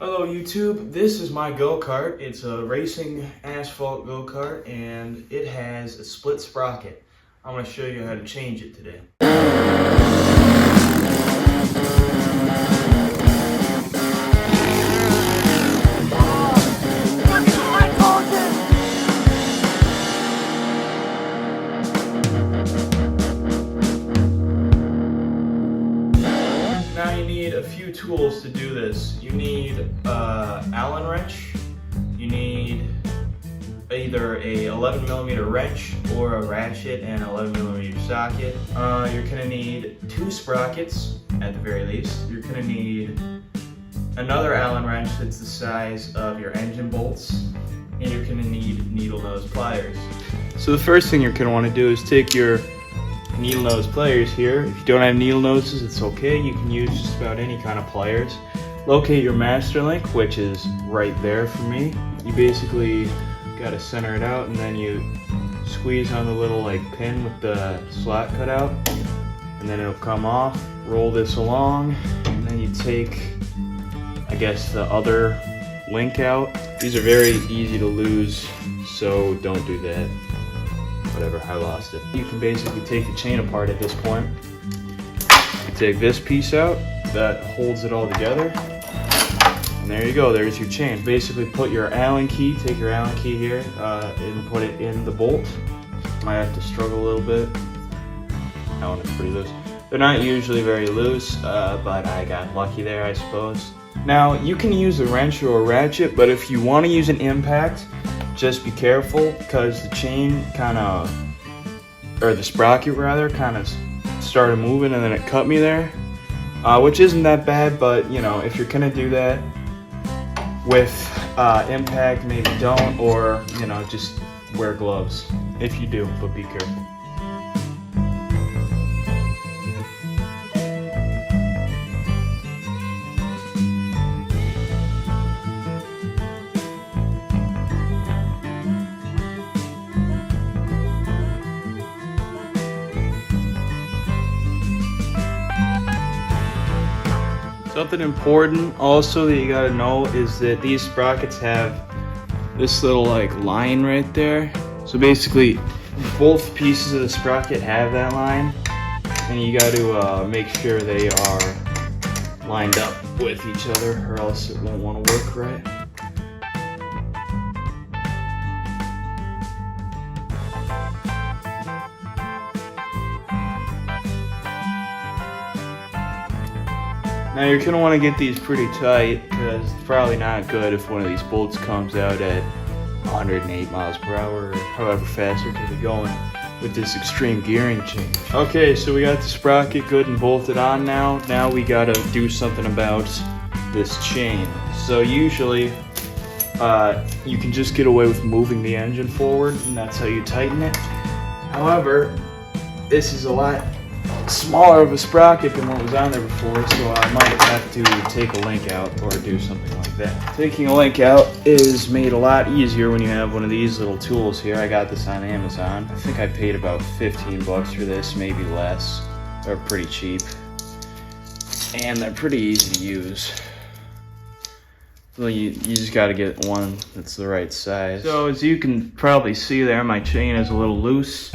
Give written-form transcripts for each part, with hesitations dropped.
Hello YouTube, this is my go-kart. It's a racing asphalt go-kart and it has a split sprocket. I'm going to show you how to change it today. Now you need a few tools to do this. You need Allen wrench. You need either a 11mm wrench or a ratchet and 11mm socket. You're gonna need 2 sprockets at the very least. You're gonna need another Allen wrench that's the size of your engine bolts, and you're gonna need needle nose pliers. So the first thing you're gonna want to do is take your needle nose pliers here. If you don't have needle noses, it's okay. You can use just about any kind of pliers. Locate your master link, which is right there for me. You basically got to center it out, and then you squeeze on the little pin with the slot cut out, and then it'll come off. Roll this along, and then you take, I guess, the other link out. These are very easy to lose, so don't do that. Whatever, I lost it. You can basically take the chain apart at this point. You take this piece out that holds it all together, and there you go, there's your chain. Basically put your Allen key, take your Allen key here, and put it in the bolt. Might have to struggle a little bit. That one is pretty loose. They're not usually very loose, but I got lucky there, I suppose. Now, you can use a wrench or a ratchet, but if you want to use an impact, just be careful, because the chain or the sprocket rather, kind of started moving and then it cut me there. Which isn't that bad, but you know, if you're gonna do that with impact, maybe don't, or you know, just wear gloves if you do, but be careful. Something important also that you gotta know is that these sprockets have this little line right there. So basically both pieces of the sprocket have that line, and you gotta make sure they are lined up with each other, or else it won't want to work right. Now you're going to want to get these pretty tight, because it's probably not good if one of these bolts comes out at 108 miles per hour, or however fast you're going to be going with this extreme gearing change. Okay, so we got the sprocket good and bolted on now. Now we got to do something about this chain. So usually you can just get away with moving the engine forward, and that's how you tighten it. However, this is a lot smaller of a sprocket than what was on there before, so I might have to take a link out or do something like that. Taking a link out is made a lot easier when you have one of these little tools here. I got this on Amazon. I think I paid about 15 bucks for this, maybe less. They're pretty cheap, and they're pretty easy to use. Well, you just got to get one that's the right size. So as you can probably see there, my chain is a little loose.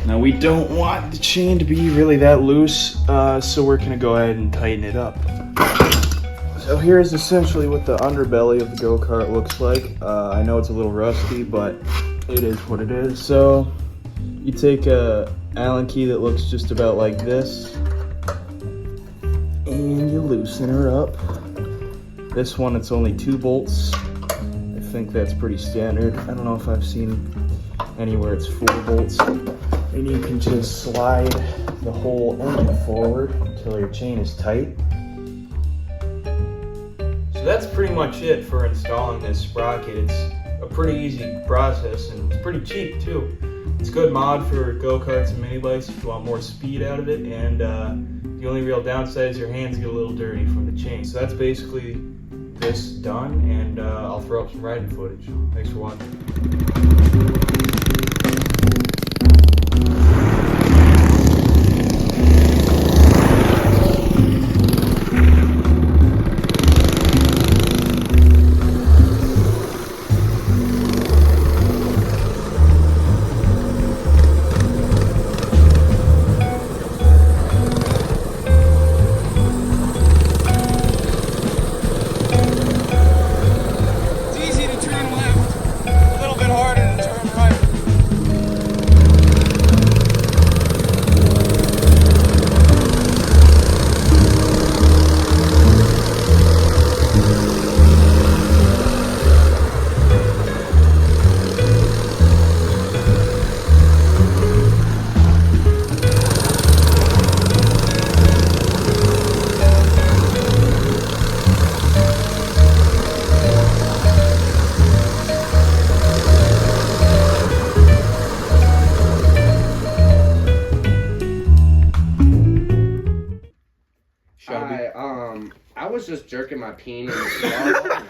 Now we don't want the chain to be really that loose, so we're gonna go ahead and tighten it up. So here's essentially what the underbelly of the go-kart looks like. I know it's a little rusty, but it is what it is. So you take a Allen key that looks just about like this, and you loosen her up. This one, it's only 2 bolts. I think that's pretty standard. I don't know if I've seen anywhere it's 4 bolts. And you can just slide the whole engine forward until your chain is tight. So that's pretty much it for installing this sprocket. It's a pretty easy process, and it's pretty cheap too. It's a good mod for go-karts and mini bikes if you want more speed out of it, and the only real downside is your hands get a little dirty from the chain. So that's basically this done, and I'll throw up some riding footage. Thanks for watching. just jerking my peen in the